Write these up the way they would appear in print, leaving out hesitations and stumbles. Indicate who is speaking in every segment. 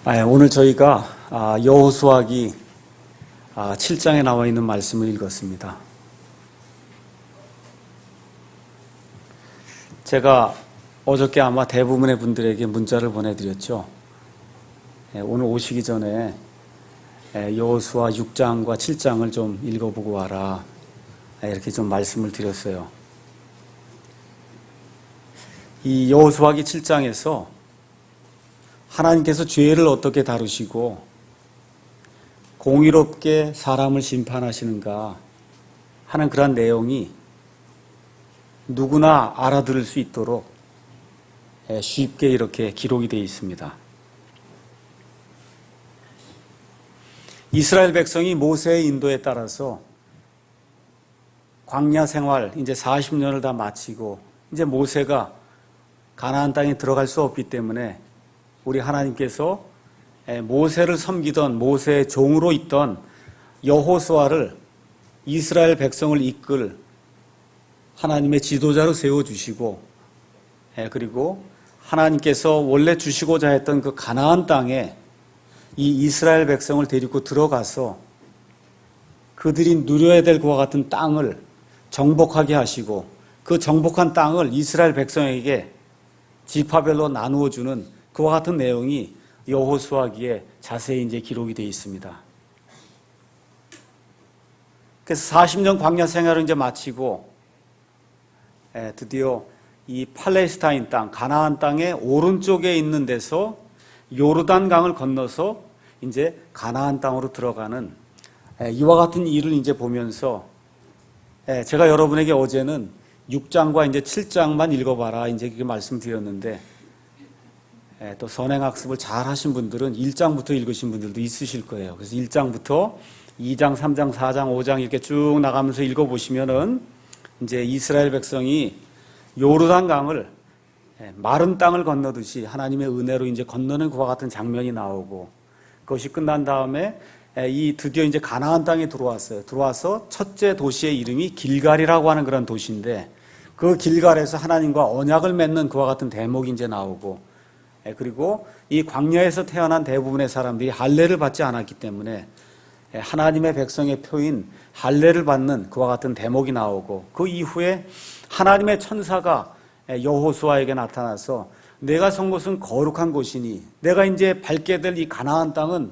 Speaker 1: 오늘 저희가 여호수아기 7장에 나와 있는 말씀을 읽었습니다. 제가 어저께 아마 대부분의 분들에게 문자를 보내드렸죠. 오늘 오시기 전에 여호수아 6장과 7장을 좀 읽어보고 와라, 이렇게 좀 말씀을 드렸어요. 이 여호수아기 7장에서 하나님께서 죄를 어떻게 다루시고 공의롭게 사람을 심판하시는가 하는 그런 내용이 누구나 알아들을 수 있도록 쉽게 이렇게 기록이 되어 있습니다. 이스라엘 백성이 모세의 인도에 따라서 광야 생활 이제 40년을 다 마치고 이제 모세가 가나안 땅에 들어갈 수 없기 때문에 우리 하나님께서 모세를 섬기던 모세의 종으로 있던 여호수아를 이스라엘 백성을 이끌 하나님의 지도자로 세워주시고, 그리고 하나님께서 원래 주시고자 했던 그 가나안 땅에 이 이스라엘 백성을 데리고 들어가서 그들이 누려야 될 그와 같은 땅을 정복하게 하시고 그 정복한 땅을 이스라엘 백성에게 지파별로 나누어 주는 그와 같은 내용이 여호수아기에 자세히 이제 기록이 되어 있습니다. 그래서 40년 광야 생활을 이제 마치고 드디어 이 팔레스타인 땅, 가나안 땅의 오른쪽에 있는 데서 요르단 강을 건너서 이제 가나안 땅으로 들어가는 이와 같은 일을 이제 보면서 제가 여러분에게 어제는 6장과 이제 7장만 읽어봐라 이제 그렇게 말씀드렸는데, 또 선행학습을 잘 하신 분들은 1장부터 읽으신 분들도 있으실 거예요. 그래서 1장부터 2장, 3장, 4장, 5장 이렇게 쭉 나가면서 읽어보시면은 이제 이스라엘 백성이 요르단 강을 마른 땅을 건너듯이 하나님의 은혜로 이제 건너는 그와 같은 장면이 나오고, 그것이 끝난 다음에 드디어 이제 가나안 땅에 들어왔어요. 들어와서 첫째 도시의 이름이 길갈이라고 하는 그런 도시인데, 그 길갈에서 하나님과 언약을 맺는 그와 같은 대목이 이제 나오고, 그리고 이 광야에서 태어난 대부분의 사람들이 할례를 받지 않았기 때문에 하나님의 백성의 표인 할례를 받는 그와 같은 대목이 나오고, 그 이후에 하나님의 천사가 여호수아에게 나타나서 내가 선 곳은 거룩한 곳이니 내가 이제 밟게 될 이 가나안 땅은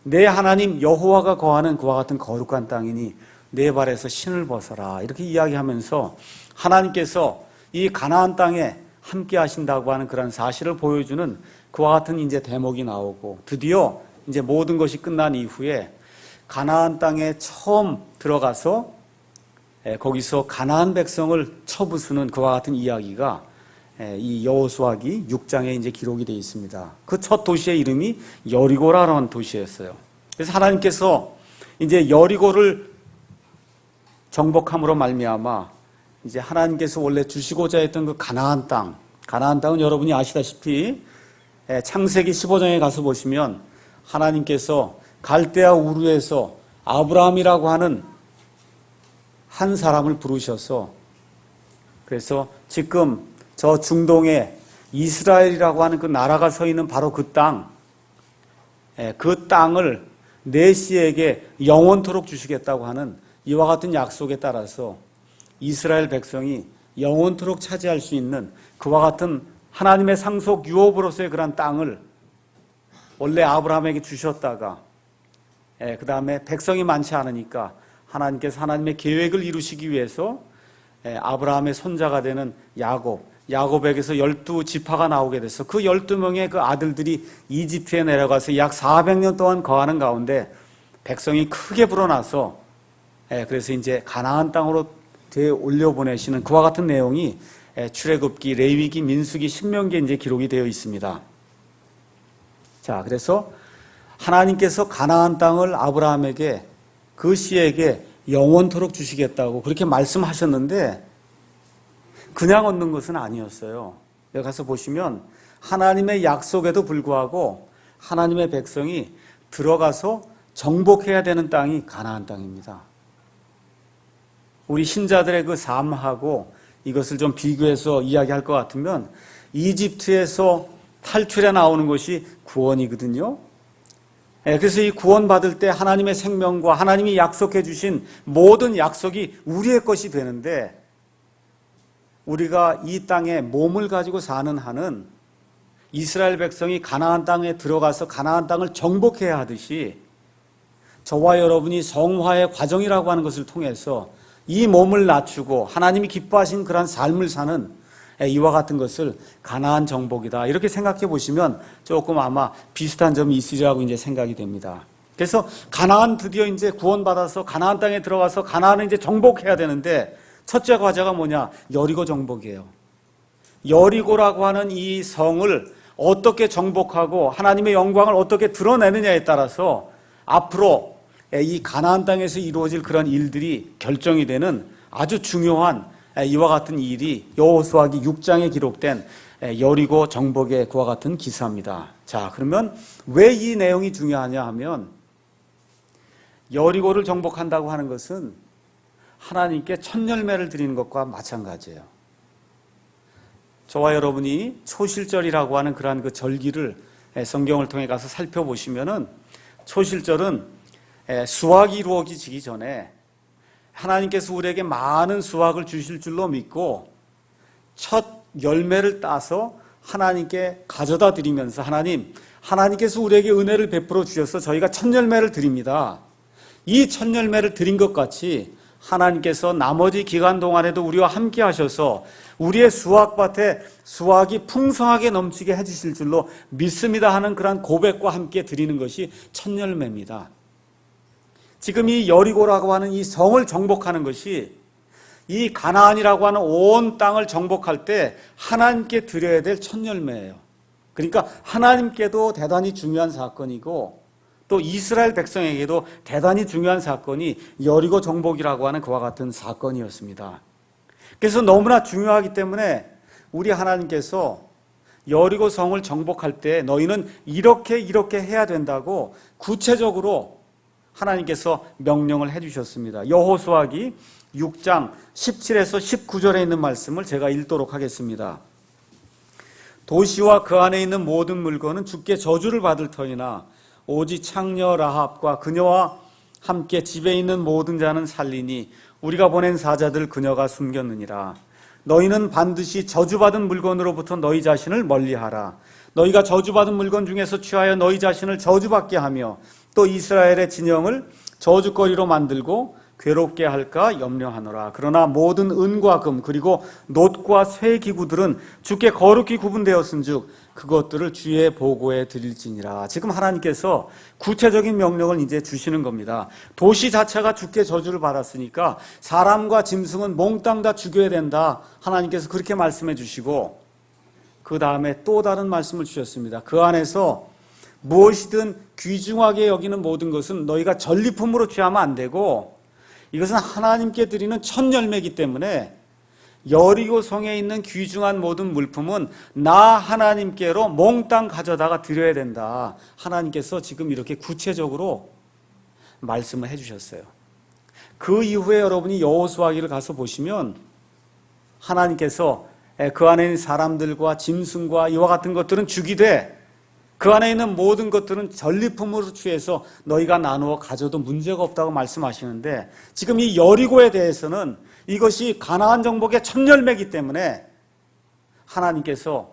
Speaker 1: 내 하나님 여호와가 거하는 그와 같은 거룩한 땅이니 내 발에서 신을 벗어라, 이렇게 이야기하면서 하나님께서 이 가나안 땅에 함께 하신다고 하는 그런 사실을 보여주는 그와 같은 이제 대목이 나오고, 드디어 이제 모든 것이 끝난 이후에 가나안 땅에 처음 들어가서 거기서 가나안 백성을 쳐부수는 그와 같은 이야기가 이 여호수아기 6장에 이제 기록이 되어 있습니다. 그 첫 도시의 이름이 여리고라는 도시였어요. 그래서 하나님께서 이제 여리고를 정복함으로 말미암아 이제 하나님께서 원래 주시고자 했던 그 가나안 땅은 여러분이 아시다시피 창세기 15장에 가서 보시면 하나님께서 갈대아 우르에서 아브라함이라고 하는 한 사람을 부르셔서, 그래서 지금 저 중동에 이스라엘이라고 하는 그 나라가 서 있는 바로 그 땅을 내 씨에게 영원토록 주시겠다고 하는 이와 같은 약속에 따라서 이스라엘 백성이 영원토록 차지할 수 있는 그와 같은 하나님의 상속 유업으로서의 그런 땅을 원래 아브라함에게 주셨다가, 그 다음에 백성이 많지 않으니까 하나님께서 하나님의 계획을 이루시기 위해서 아브라함의 손자가 되는 야곱에게서 12지파가 나오게 돼서 그 12명의 그 아들들이 이집트에 내려가서 약 400년 동안 거하는 가운데 백성이 크게 불어나서 그래서 이제 가나안 땅으로 올려보내시는 그와 같은 내용이 출애굽기, 레위기, 민수기, 신명기에 이제 기록이 되어 있습니다. 자, 그래서 하나님께서 가나안 땅을 아브라함에게, 그 씨에게 영원토록 주시겠다고 그렇게 말씀하셨는데 그냥 얻는 것은 아니었어요. 여기 가서 보시면 하나님의 약속에도 불구하고 하나님의 백성이 들어가서 정복해야 되는 땅이 가나안 땅입니다. 우리 신자들의 그 삶하고 이것을 좀 비교해서 이야기할 것 같으면 이집트에서 탈출해 나오는 것이 구원이거든요. 그래서 이 구원받을 때 하나님의 생명과 하나님이 약속해 주신 모든 약속이 우리의 것이 되는데, 우리가 이 땅에 몸을 가지고 사는 한은 이스라엘 백성이 가나안 땅에 들어가서 가나안 땅을 정복해야 하듯이 저와 여러분이 성화의 과정이라고 하는 것을 통해서 이 몸을 낮추고 하나님이 기뻐하신 그런 삶을 사는 이와 같은 것을 가나안 정복이다, 이렇게 생각해 보시면 조금 아마 비슷한 점이 있으리라고 이제 생각이 됩니다. 그래서 가나안 드디어 이제 구원받아서 가나안 땅에 들어가서 가나안을 이제 정복해야 되는데, 첫째 과제가 뭐냐? 여리고 정복이에요. 여리고라고 하는 이 성을 어떻게 정복하고 하나님의 영광을 어떻게 드러내느냐에 따라서 앞으로 이 가나안 땅에서 이루어질 그런 일들이 결정이 되는 아주 중요한 이와 같은 일이 여호수아기 6장에 기록된 여리고 정복의 그와 같은 기사입니다. 자, 그러면 왜 이 내용이 중요하냐 하면, 여리고를 정복한다고 하는 것은 하나님께 첫 열매를 드리는 것과 마찬가지예요. 저와 여러분이 초실절이라고 하는 그러한 그 절기를 성경을 통해 가서 살펴보시면은, 초실절은 수확이 이루어지기 전에 하나님께서 우리에게 많은 수확을 주실 줄로 믿고 첫 열매를 따서 하나님께 가져다 드리면서, 하나님께서 우리에게 은혜를 베풀어 주셔서 저희가 첫 열매를 드립니다. 이 첫 열매를 드린 것 같이 하나님께서 나머지 기간 동안에도 우리와 함께 하셔서 우리의 수확밭에 수확이 풍성하게 넘치게 해주실 줄로 믿습니다 하는 그런 고백과 함께 드리는 것이 첫 열매입니다. 지금 이 여리고라고 하는 이 성을 정복하는 것이 이 가나안이라고 하는 온 땅을 정복할 때 하나님께 드려야 될 첫 열매예요. 그러니까 하나님께도 대단히 중요한 사건이고, 또 이스라엘 백성에게도 대단히 중요한 사건이 여리고 정복이라고 하는 그와 같은 사건이었습니다. 그래서 너무나 중요하기 때문에 우리 하나님께서 여리고 성을 정복할 때 너희는 이렇게 해야 된다고 구체적으로 하나님께서 명령을 해주셨습니다. 여호수아기 6장 17에서 19절에 있는 말씀을 제가 읽도록 하겠습니다. 도시와 그 안에 있는 모든 물건은 주께 저주를 받을 터이나 오직 창녀 라합과 그녀와 함께 집에 있는 모든 자는 살리니 우리가 보낸 사자들 그녀가 숨겼느니라. 너희는 반드시 저주받은 물건으로부터 너희 자신을 멀리하라. 너희가 저주받은 물건 중에서 취하여 너희 자신을 저주받게 하며 또 이스라엘의 진영을 저주거리로 만들고 괴롭게 할까 염려하노라. 그러나 모든 은과 금 그리고 놋과 쇠 기구들은 주께 거룩히 구분되었은즉 그것들을 주의 보고에 드릴지니라. 지금 하나님께서 구체적인 명령을 이제 주시는 겁니다. 도시 자체가 주께 저주를 받았으니까 사람과 짐승은 몽땅 다 죽여야 된다. 하나님께서 그렇게 말씀해 주시고, 그 다음에 또 다른 말씀을 주셨습니다. 그 안에서 무엇이든 귀중하게 여기는 모든 것은 너희가 전리품으로 취하면 안 되고, 이것은 하나님께 드리는 첫 열매이기 때문에 여리고 성에 있는 귀중한 모든 물품은 나 하나님께로 몽땅 가져다가 드려야 된다. 하나님께서 지금 이렇게 구체적으로 말씀을 해주셨어요. 그 이후에 여러분이 여호수아기를 가서 보시면 하나님께서 그 안에 있는 사람들과 짐승과 이와 같은 것들은 죽이되 그 안에 있는 모든 것들은 전리품으로 취해서 너희가 나누어 가져도 문제가 없다고 말씀하시는데, 지금 이 여리고에 대해서는 이것이 가나안 정복의 첫 열매이기 때문에 하나님께서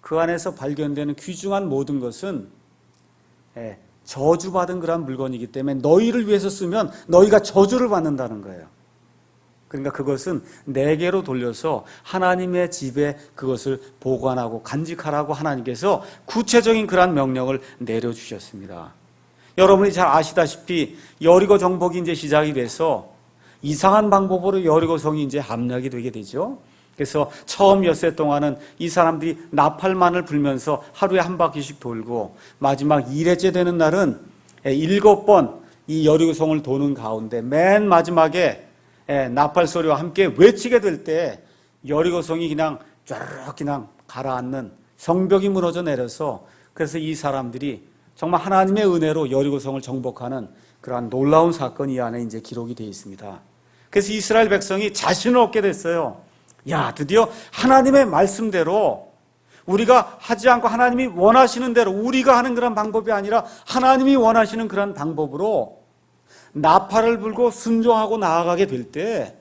Speaker 1: 그 안에서 발견되는 귀중한 모든 것은 저주받은 그런 물건이기 때문에 너희를 위해서 쓰면 너희가 저주를 받는다는 거예요. 그러니까 그것은 내게로 돌려서 하나님의 집에 그것을 보관하고 간직하라고 하나님께서 구체적인 그러한 명령을 내려주셨습니다. 여러분이 잘 아시다시피 여리고 정복이 이제 시작이 돼서 이상한 방법으로 여리고성이 이제 함락이 되게 되죠. 그래서 처음 엿새 동안은 이 사람들이 나팔만을 불면서 하루에 한 바퀴씩 돌고, 마지막 2회째 되는 날은 7번 이 여리고성을 도는 가운데 맨 마지막에 나팔 소리와 함께 외치게 될 때 여리고성이 그냥 쫙 그냥 가라앉는, 성벽이 무너져 내려서, 그래서 이 사람들이 정말 하나님의 은혜로 여리고성을 정복하는 그러한 놀라운 사건이 이 안에 이제 기록이 되어 있습니다. 그래서 이스라엘 백성이 자신을 얻게 됐어요. 야, 드디어 하나님의 말씀대로 우리가 하지 않고 하나님이 원하시는 대로 우리가 하는 그런 방법이 아니라 하나님이 원하시는 그런 방법으로 나팔을 불고 순종하고 나아가게 될 때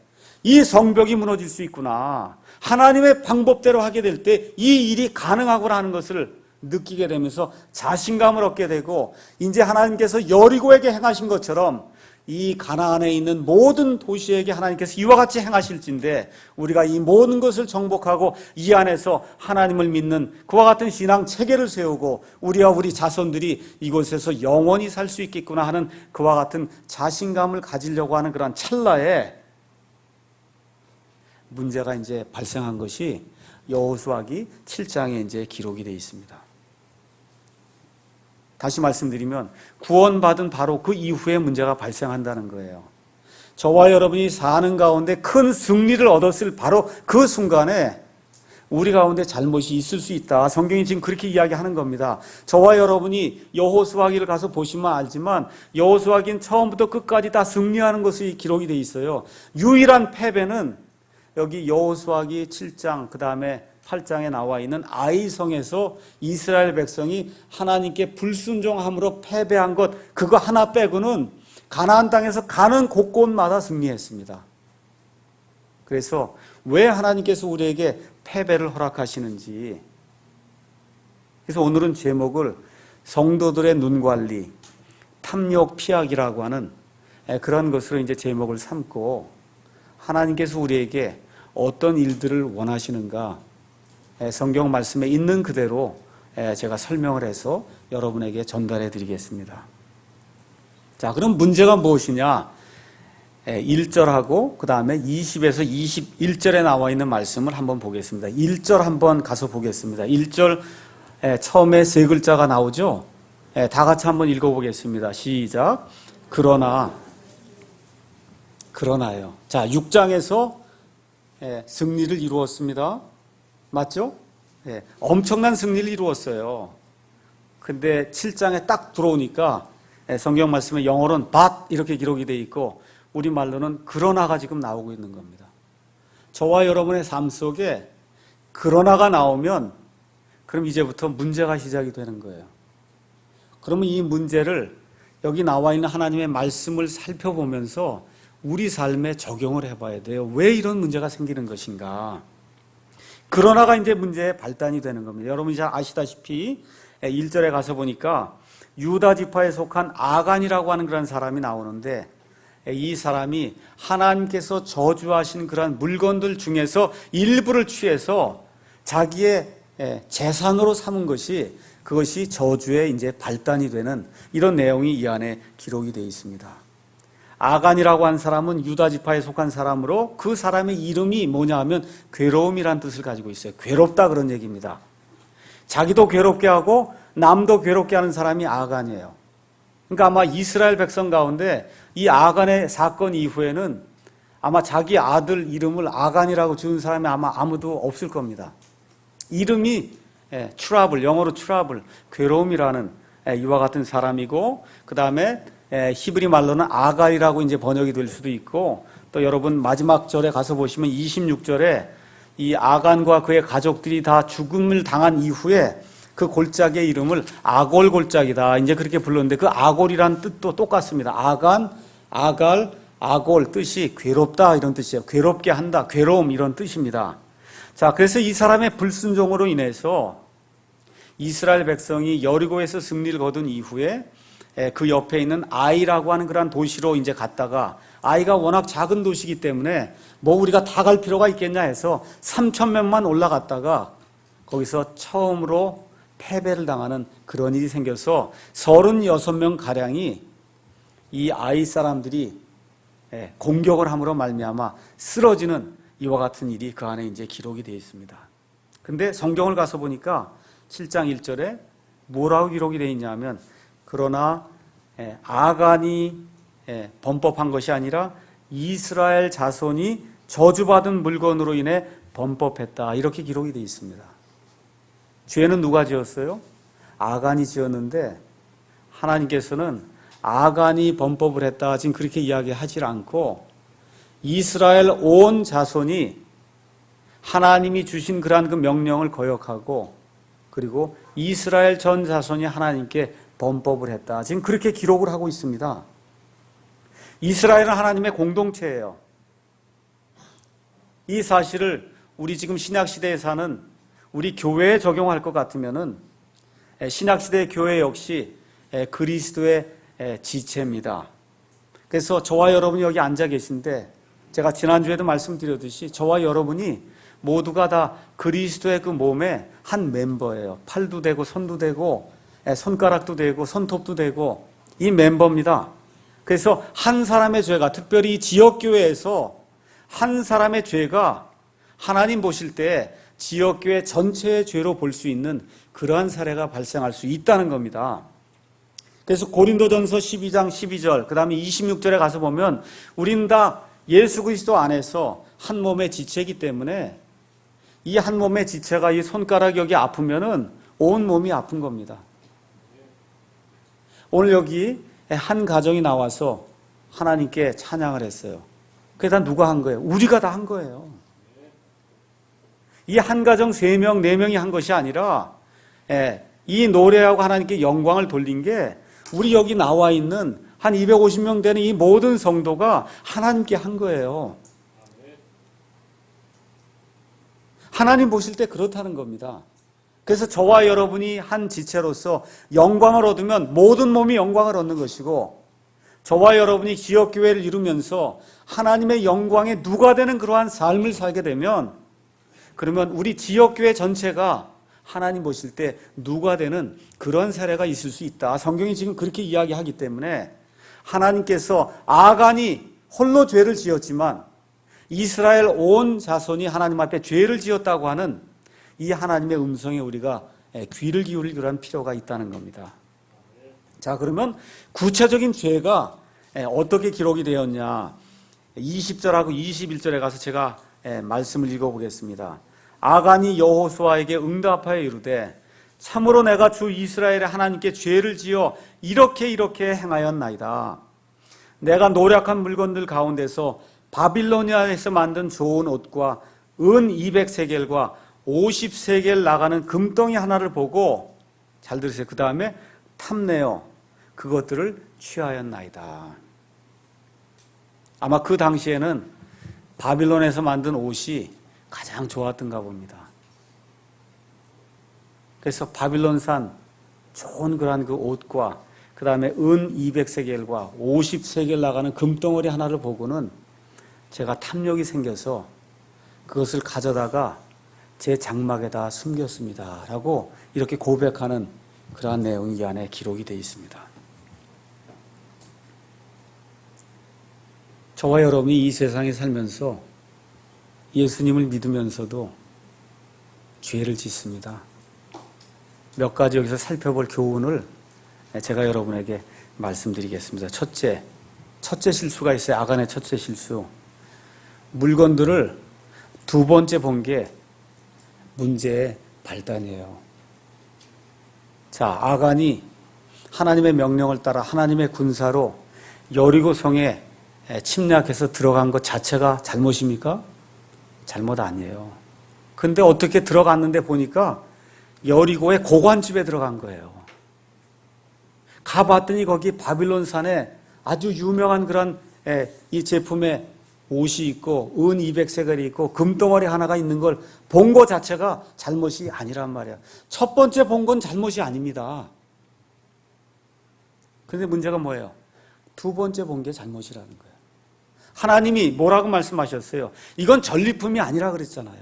Speaker 1: 이 성벽이 무너질 수 있구나. 하나님의 방법대로 하게 될 때 이 일이 가능하구나 하는 것을 느끼게 되면서 자신감을 얻게 되고 이제 하나님께서 여리고에게 행하신 것처럼 이 가나안에 있는 모든 도시에게 하나님께서 이와 같이 행하실진데 우리가 이 모든 것을 정복하고 이 안에서 하나님을 믿는 그와 같은 신앙 체계를 세우고 우리와 우리 자손들이 이곳에서 영원히 살 수 있겠구나 하는 그와 같은 자신감을 가지려고 하는 그런 찰나에 문제가 이제 발생한 것이 여호수아기 7장에 이제 기록이 되어 있습니다. 다시 말씀드리면 구원받은 바로 그 이후에 문제가 발생한다는 거예요. 저와 여러분이 사는 가운데 큰 승리를 얻었을 바로 그 순간에 우리 가운데 잘못이 있을 수 있다. 성경이 지금 그렇게 이야기하는 겁니다. 저와 여러분이 여호수아기를 가서 보시면 알지만 여호수아기는 처음부터 끝까지 다 승리하는 것이 기록이 되어 있어요. 유일한 패배는 여기 여호수아기 7장 그 다음에 8장에 나와 있는 아이성에서 이스라엘 백성이 하나님께 불순종함으로 패배한 것 그거 하나 빼고는 가나안 땅에서 가는 곳곳마다 승리했습니다. 그래서 왜 하나님께서 우리에게 패배를 허락하시는지, 그래서 오늘은 제목을 성도들의 눈관리, 탐욕 피하기라고 하는 그런 것으로 이제 제목을 삼고 하나님께서 우리에게 어떤 일들을 원하시는가 성경 말씀에 있는 그대로 제가 설명을 해서 여러분에게 전달해 드리겠습니다. 자, 그럼 문제가 무엇이냐? 1절하고 그 다음에 20에서 21절에 나와 있는 말씀을 한번 보겠습니다. 1절 한번 가서 보겠습니다. 1절 처음에 세 글자가 나오죠? 다 같이 한번 읽어보겠습니다. 시작. 그러나요. 자, 6장에서 승리를 이루었습니다. 맞죠? 엄청난 승리를 이루었어요. 근데 7장에 딱 들어오니까 성경 말씀에 영어로는 but 이렇게 기록이 되어 있고 우리말로는 그러나가 지금 나오고 있는 겁니다. 저와 여러분의 삶 속에 그러나가 나오면 그럼 이제부터 문제가 시작이 되는 거예요. 그러면 이 문제를 여기 나와 있는 하나님의 말씀을 살펴보면서 우리 삶에 적용을 해봐야 돼요. 왜 이런 문제가 생기는 것인가? 그러나가 이제 문제의 발단이 되는 겁니다. 여러분이 잘 아시다시피 1절에 가서 보니까 유다 지파에 속한 아간이라고 하는 그런 사람이 나오는데 이 사람이 하나님께서 저주하신 그런 물건들 중에서 일부를 취해서 자기의 재산으로 삼은 것이 그것이 저주의 이제 발단이 되는 이런 내용이 이 안에 기록이 되어 있습니다. 아간이라고 한 사람은 유다 지파에 속한 사람으로 그 사람의 이름이 뭐냐 하면 괴로움이란 뜻을 가지고 있어요. 괴롭다 그런 얘기입니다. 자기도 괴롭게 하고 남도 괴롭게 하는 사람이 아간이에요. 그러니까 아마 이스라엘 백성 가운데 이 아간의 사건 이후에는 아마 자기 아들 이름을 아간이라고 지은 사람이 아마 아무도 없을 겁니다. 이름이 트러블, 영어로 트러블, 괴로움이라는 이와 같은 사람이고 그 다음에 히브리 말로는 아갈이라고 이제 번역이 될 수도 있고 또 여러분 마지막 절에 가서 보시면 26절에 이 아간과 그의 가족들이 다 죽음을 당한 이후에 그 골짜기의 이름을 아골 골짜기다 이제 그렇게 불렀는데 그 아골이란 뜻도 똑같습니다. 아간, 아갈, 아골 뜻이 괴롭다 이런 뜻이에요. 괴롭게 한다, 괴로움 이런 뜻입니다. 자, 그래서 이 사람의 불순종으로 인해서 이스라엘 백성이 여리고에서 승리를 거둔 이후에 그 옆에 있는 아이라고 하는 그런 도시로 이제 갔다가 아이가 워낙 작은 도시이기 때문에 뭐 우리가 다 갈 필요가 있겠냐 해서 3,000명만 올라갔다가 거기서 처음으로 패배를 당하는 그런 일이 생겨서 36명 가량이 이 아이 사람들이 공격을 함으로 말미암아 쓰러지는 이와 같은 일이 그 안에 이제 기록이 되어 있습니다. 근데 성경을 가서 보니까 7장 1절에 뭐라고 기록이 되어 있냐면 그러나 아간이 범법한 것이 아니라 이스라엘 자손이 저주받은 물건으로 인해 범법했다 이렇게 기록이 되어 있습니다. 죄는 누가 지었어요? 아간이 지었는데 하나님께서는 아간이 범법을 했다 지금 그렇게 이야기하지 않고 이스라엘 온 자손이 하나님이 주신 그러한 그 명령을 거역하고 그리고 이스라엘 전 자손이 하나님께 범법을 했다. 지금 그렇게 기록을 하고 있습니다. 이스라엘은 하나님의 공동체예요. 이 사실을 우리 지금 신약시대에 사는 우리 교회에 적용할 것 같으면은 신약시대의 교회 역시 그리스도의 지체입니다. 그래서 저와 여러분이 여기 앉아 계신데 제가 지난주에도 말씀드렸듯이 저와 여러분이 모두가 다 그리스도의 그 몸의 한 멤버예요. 팔도 되고 손도 되고 손가락도 되고 손톱도 되고 이 멤버입니다. 그래서 한 사람의 죄가, 특별히 지역교회에서 한 사람의 죄가 하나님 보실 때 지역교회 전체의 죄로 볼 수 있는 그러한 사례가 발생할 수 있다는 겁니다. 그래서 고린도전서 12장 12절, 그 다음에 26절에 가서 보면 우린 다 예수 그리스도 안에서 한 몸의 지체이기 때문에 이 한 몸의 지체가 이 손가락이 여기 아프면은 온 몸이 아픈 겁니다. 오늘 여기 한 가정이 나와서 하나님께 찬양을 했어요. 그게 다 누가 한 거예요? 우리가 다 한 거예요. 이 한 가정 3명, 4명이 한 것이 아니라 이 노래하고 하나님께 영광을 돌린 게 우리 여기 나와 있는 한 250명 되는 이 모든 성도가 하나님께 한 거예요. 하나님 보실 때 그렇다는 겁니다. 그래서 저와 여러분이 한 지체로서 영광을 얻으면 모든 몸이 영광을 얻는 것이고, 저와 여러분이 지역교회를 이루면서 하나님의 영광에 누가 되는 그러한 삶을 살게 되면, 그러면 우리 지역교회 전체가 하나님 보실 때 누가 되는 그런 사례가 있을 수 있다. 성경이 지금 그렇게 이야기하기 때문에 하나님께서 아간이 홀로 죄를 지었지만 이스라엘 온 자손이 하나님 앞에 죄를 지었다고 하는 이 하나님의 음성에 우리가 귀를 기울일 그런 필요가 있다는 겁니다. 자, 그러면 구체적인 죄가 어떻게 기록이 되었냐? 20절하고 21절에 가서 제가 말씀을 읽어보겠습니다. 아간이 여호수아에게 응답하여 이르되 참으로 내가 주 이스라엘의 하나님께 죄를 지어 이렇게 행하였나이다. 내가 노력한 물건들 가운데서 바빌로니아에서 만든 좋은 옷과 은 200세겔과 50세겔 나가는 금덩이 하나를 보고, 잘 들으세요. 그 다음에 탐내어 그것들을 취하였나이다. 아마 그 당시에는 바빌론에서 만든 옷이 가장 좋았던가 봅니다. 그래서 바빌론산 좋은 그러한 그 옷과 그 다음에 은 200세겔과 50세겔 나가는 금덩어리 하나를 보고는 제가 탐욕이 생겨서 그것을 가져다가 제 장막에다 숨겼습니다. 라고 이렇게 고백하는 그러한 내용이 이 안에 기록이 되어 있습니다. 저와 여러분이 이 세상에 살면서 예수님을 믿으면서도 죄를 짓습니다. 몇 가지 여기서 살펴볼 교훈을 제가 여러분에게 말씀드리겠습니다. 첫째 실수가 있어요. 아간의 첫째 실수. 물건들을 두 번째 본 게 문제의 발단이에요. 자, 아간이 하나님의 명령을 따라 하나님의 군사로 여리고 성에 침략해서 들어간 것 자체가 잘못입니까? 잘못 아니에요. 근데 어떻게 들어갔는데 보니까 여리고의 고관집에 들어간 거예요. 가봤더니 거기 바빌론산에 아주 유명한 그런 이 제품의 옷이 있고 은 200세겔이 있고 금덩어리 하나가 있는 걸 본 것 자체가 잘못이 아니란 말이야. 첫 번째 본 건 잘못이 아닙니다. 그런데 문제가 뭐예요? 두 번째 본 게 잘못이라는 거예요. 하나님이 뭐라고 말씀하셨어요? 이건 전리품이 아니라 그랬잖아요.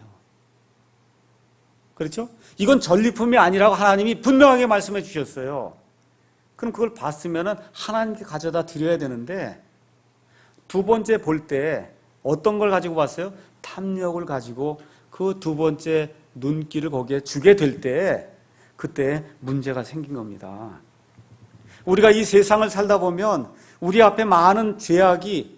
Speaker 1: 그렇죠? 이건 전리품이 아니라고 하나님이 분명하게 말씀해 주셨어요. 그럼 그걸 봤으면 하나님께 가져다 드려야 되는데, 두 번째 볼 때 어떤 걸 가지고 봤어요? 탐욕을 가지고 그 두 번째 눈길을 거기에 주게 될 때, 그때 문제가 생긴 겁니다. 우리가 이 세상을 살다 보면 우리 앞에 많은 죄악이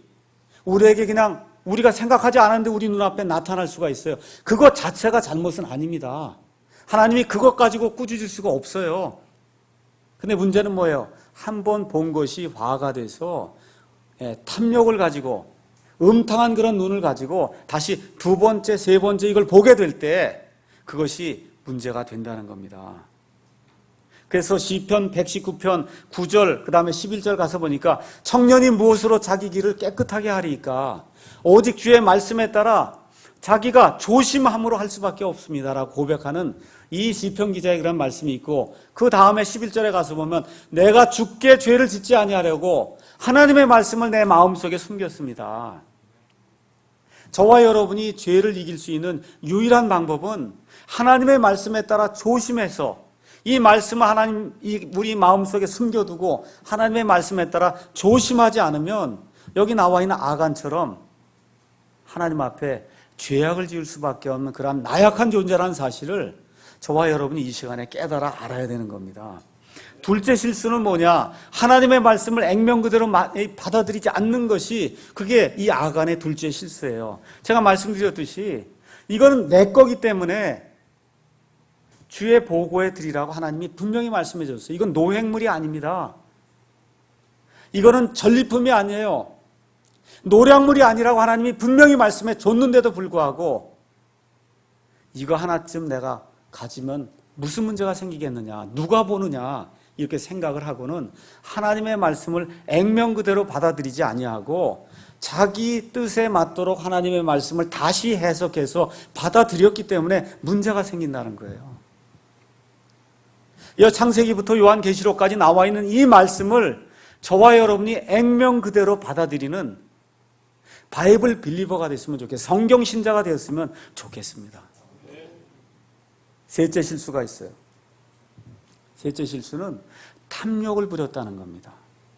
Speaker 1: 우리에게 그냥 우리가 생각하지 않았는데 우리 눈앞에 나타날 수가 있어요. 그것 자체가 잘못은 아닙니다. 하나님이 그것 가지고 꾸짖을 수가 없어요. 근데 문제는 뭐예요? 한 번 본 것이 화가 돼서 탐욕을 가지고 음탕한 그런 눈을 가지고 다시 두 번째, 세 번째 이걸 보게 될 때 그것이 문제가 된다는 겁니다. 그래서 시편 119편 9절 그 다음에 11절 가서 보니까 청년이 무엇으로 자기 길을 깨끗하게 하리까 오직 주의 말씀에 따라 자기가 조심함으로 할 수밖에 없습니다라고 고백하는 이 시편 기자의 그런 말씀이 있고, 그 다음에 11절에 가서 보면 내가 주께 죄를 짓지 아니하려고 하나님의 말씀을 내 마음속에 숨겼습니다. 저와 여러분이 죄를 이길 수 있는 유일한 방법은 하나님의 말씀에 따라 조심해서 이 말씀을 우리 마음속에 숨겨두고 하나님의 말씀에 따라 조심하지 않으면 여기 나와 있는 아간처럼 하나님 앞에 죄악을 지을 수밖에 없는 그런 나약한 존재라는 사실을 저와 여러분이 이 시간에 깨달아 알아야 되는 겁니다. 둘째 실수는 뭐냐? 하나님의 말씀을 액면 그대로 받아들이지 않는 것이 그게 이 아간의 둘째 실수예요. 제가 말씀드렸듯이 이거는 내 거기 때문에 주의 보고에 드리라고 하나님이 분명히 말씀해 줬어요. 이건 노획물이 아닙니다. 이거는 전리품이 아니에요. 노량물이 아니라고 하나님이 분명히 말씀해 줬는데도 불구하고 이거 하나쯤 내가 가지면 무슨 문제가 생기겠느냐, 누가 보느냐 이렇게 생각을 하고는 하나님의 말씀을 액면 그대로 받아들이지 아니하고 자기 뜻에 맞도록 하나님의 말씀을 다시 해석해서 받아들였기 때문에 문제가 생긴다는 거예요. 창세기부터 요한계시록까지 나와 있는 이 말씀을 저와 여러분이 액면 그대로 받아들이는 바이블 빌리버가 됐으면 좋겠어요. 성경 신자가 되었으면 좋겠습니다. 셋째 실수가 있어요. 셋째 실수는 탐욕을 부렸다는 겁니다.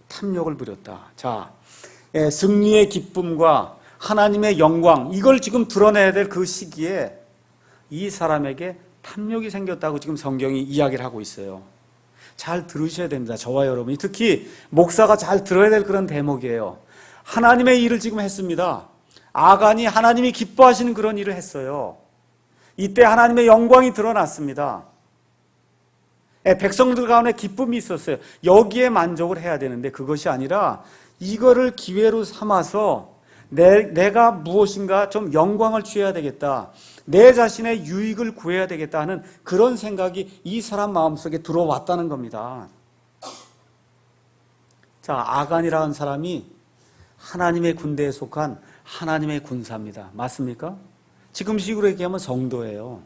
Speaker 1: 탐욕을 부렸다. 자, 승리의 기쁨과 하나님의 영광, 이걸 지금 드러내야 될 그 시기에 이 사람에게 탐욕이 생겼다고 지금 성경이 이야기를 하고 있어요. 잘 들으셔야 됩니다. 저와 여러분이 특히 목사가 잘 들어야 될 그런 대목이에요. 하나님의 일을 지금 했습니다. 아간이 하나님이 기뻐하시는 그런 일을 했어요. 이때 하나님의 영광이 드러났습니다. 백성들 가운데 기쁨이 있었어요. 여기에 만족을 해야 되는데 그것이 아니라 이거를 기회로 삼아서 내가 무엇인가 좀 영광을 취해야 되겠다, 내 자신의 유익을 구해야 되겠다 하는 그런 생각이 이 사람 마음속에 들어왔다는 겁니다. 자, 아간이라는 사람이 하나님의 군대에 속한 하나님의 군사입니다. 맞습니까? 지금식으로 얘기하면 성도예요.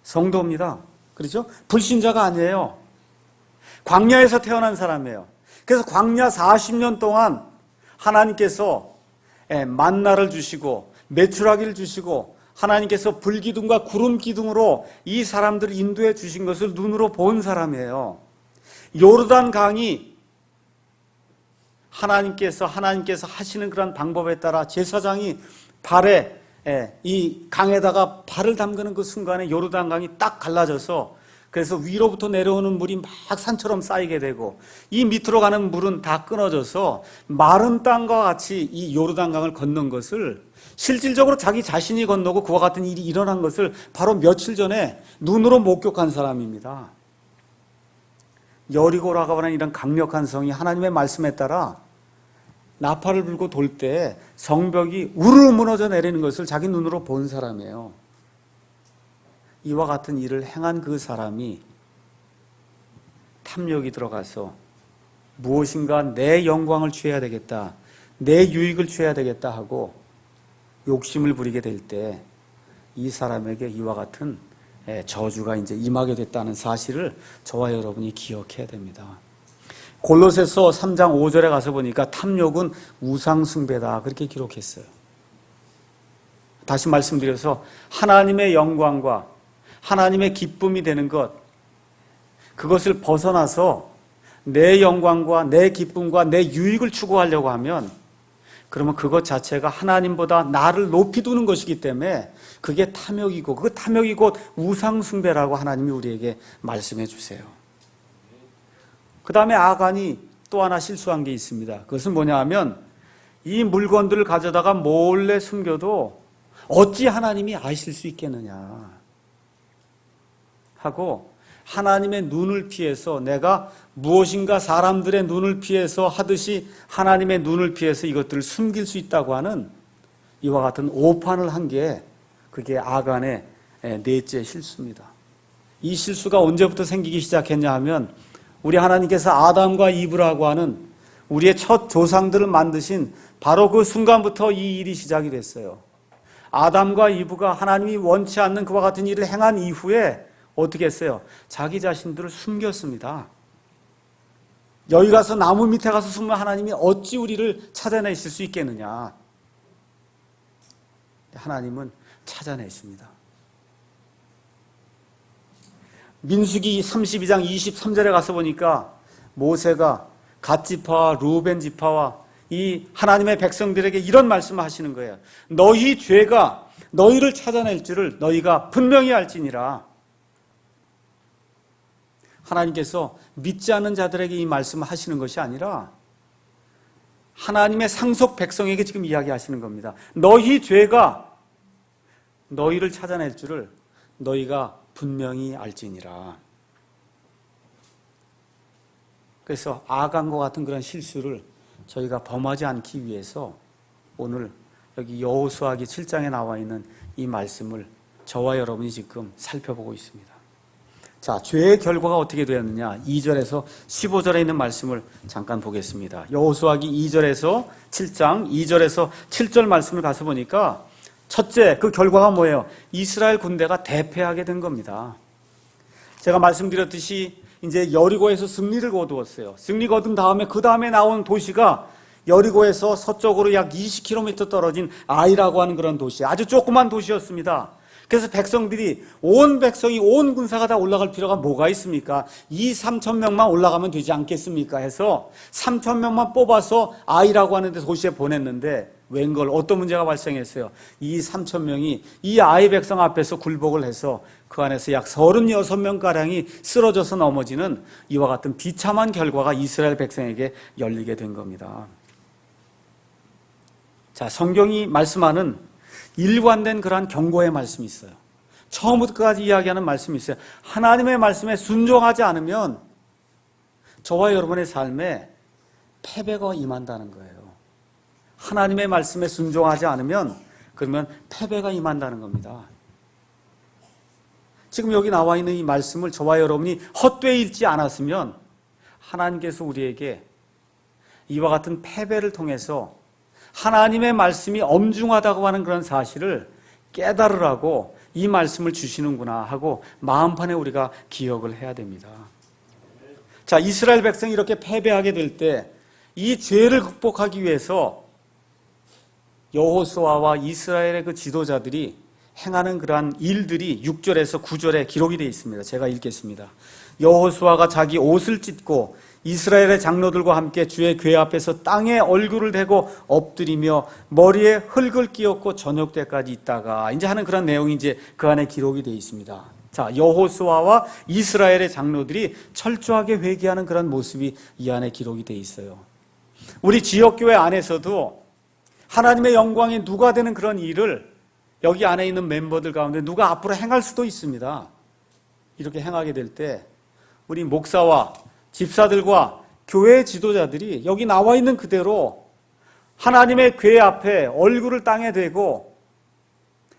Speaker 1: 성도입니다. 그렇죠? 불신자가 아니에요. 광야에서 태어난 사람이에요. 그래서 광야 40년 동안 하나님께서 만나를 주시고 메추라기를 주시고 하나님께서 불기둥과 구름기둥으로 이 사람들을 인도해 주신 것을 눈으로 본 사람이에요. 요르단 강이 하나님께서 하시는 그런 방법에 따라 제사장이 발에 이 강에다가 발을 담그는 그 순간에 요르단 강이 딱 갈라져서 그래서 위로부터 내려오는 물이 막 산처럼 쌓이게 되고 이 밑으로 가는 물은 다 끊어져서 마른 땅과 같이 이 요르단 강을 건넌 것을 실질적으로 자기 자신이 건너고 그와 같은 일이 일어난 것을 바로 며칠 전에 눈으로 목격한 사람입니다. 여리고라고 하는 이런 강력한 성이 하나님의 말씀에 따라 나팔을 불고 돌 때 성벽이 우르르 무너져 내리는 것을 자기 눈으로 본 사람이에요. 이와 같은 일을 행한 그 사람이 탐욕이 들어가서 무엇인가 내 영광을 취해야 되겠다, 내 유익을 취해야 되겠다 하고 욕심을 부리게 될 때 이 사람에게 이와 같은 저주가 이제 임하게 됐다는 사실을 저와 여러분이 기억해야 됩니다. 골로새서 3장 5절에 가서 보니까 탐욕은 우상숭배다 그렇게 기록했어요. 다시 말씀드려서 하나님의 영광과 하나님의 기쁨이 되는 것, 그것을 벗어나서 내 영광과 내 기쁨과 내 유익을 추구하려고 하면 그러면 그것 자체가 하나님보다 나를 높이 두는 것이기 때문에 그게 탐욕이고 그 탐욕이 곧 우상숭배라고 하나님이 우리에게 말씀해 주세요. 그 다음에 아간이 또 하나 실수한 게 있습니다. 그것은 뭐냐 하면 이 물건들을 가져다가 몰래 숨겨도 어찌 하나님이 아실 수 있겠느냐 하고 하나님의 눈을 피해서 내가 무엇인가 사람들의 눈을 피해서 하듯이 하나님의 눈을 피해서 이것들을 숨길 수 있다고 하는 이와 같은 오판을 한 게 그게 아간의 넷째 실수입니다. 이 실수가 언제부터 생기기 시작했냐 하면 우리 하나님께서 아담과 이브라고 하는 우리의 첫 조상들을 만드신 바로 그 순간부터 이 일이 시작이 됐어요. 아담과 이브가 하나님이 원치 않는 그와 같은 일을 행한 이후에 어떻게 했어요? 자기 자신들을 숨겼습니다. 여기 가서 나무 밑에 가서 숨으면 하나님이 어찌 우리를 찾아내실 수 있겠느냐. 하나님은 찾아내십니다. 민수기 32장 23절에 가서 보니까 모세가 갓 지파와 루벤 지파와 이 하나님의 백성들에게 이런 말씀을 하시는 거예요. 너희 죄가 너희를 찾아낼 줄을 너희가 분명히 알지니라. 하나님께서 믿지 않는 자들에게 이 말씀을 하시는 것이 아니라 하나님의 상속 백성에게 지금 이야기하시는 겁니다. 너희 죄가 너희를 찾아낼 줄을 너희가 분명히 알지니라. 그래서 아간과 같은 그런 실수를 저희가 범하지 않기 위해서 오늘 여기 여호수아기 7장에 나와 있는 이 말씀을 저와 여러분이 지금 살펴보고 있습니다. 자, 죄의 결과가 어떻게 되었느냐? 2절에서 15절에 있는 말씀을 잠깐 보겠습니다. 여호수아기 2절에서 7장 2절에서 7절 말씀을 가서 보니까 첫째, 그 결과가 뭐예요? 이스라엘 군대가 대패하게 된 겁니다. 제가 말씀드렸듯이 이제 여리고에서 승리를 거두었어요. 승리 거둔 다음에 그 다음에 나온 도시가 여리고에서 서쪽으로 약 20km 떨어진 아이라고 하는 그런 도시, 아주 조그만 도시였습니다. 그래서 백성들이 온 백성이 온 군사가 다 올라갈 필요가 뭐가 있습니까? 2,3,000명만 올라가면 되지 않겠습니까? 해서 3,000명만 뽑아서 아이라고 하는 데 도시에 보냈는데 웬걸 어떤 문제가 발생했어요? 이 3,000명이 이 아이 백성 앞에서 굴복을 해서 그 안에서 약 36명가량이 쓰러져서 넘어지는 이와 같은 비참한 결과가 이스라엘 백성에게 열리게 된 겁니다. 자, 성경이 말씀하는 일관된 그러한 경고의 말씀이 있어요. 처음부터 끝까지 이야기하는 말씀이 있어요. 하나님의 말씀에 순종하지 않으면 저와 여러분의 삶에 패배가 임한다는 거예요. 하나님의 말씀에 순종하지 않으면 그러면 패배가 임한다는 겁니다. 지금 여기 나와 있는 이 말씀을 저와 여러분이 헛되이 읽지 않았으면 하나님께서 우리에게 이와 같은 패배를 통해서 하나님의 말씀이 엄중하다고 하는 그런 사실을 깨달으라고 이 말씀을 주시는구나 하고 마음판에 우리가 기억을 해야 됩니다. 자, 이스라엘 백성이 이렇게 패배하게 될 때 이 죄를 극복하기 위해서 여호수아와 이스라엘의 그 지도자들이 행하는 그러한 일들이 6절에서 9절에 기록이 되어 있습니다. 제가 읽겠습니다. 여호수아가 자기 옷을 찢고 이스라엘의 장로들과 함께 주의 궤 앞에서 땅에 얼굴을 대고 엎드리며 머리에 흙을 끼얹고 저녁 때까지 있다가 이제 하는 그런 내용이 이제 그 안에 기록이 되어 있습니다. 자, 여호수아와 이스라엘의 장로들이 철저하게 회개하는 그런 모습이 이 안에 기록이 되어 있어요. 우리 지역교회 안에서도 하나님의 영광에 누가 되는 그런 일을 여기 안에 있는 멤버들 가운데 누가 앞으로 행할 수도 있습니다. 이렇게 행하게 될 때 우리 목사와 집사들과 교회 지도자들이 여기 나와 있는 그대로 하나님의 궤 앞에 얼굴을 땅에 대고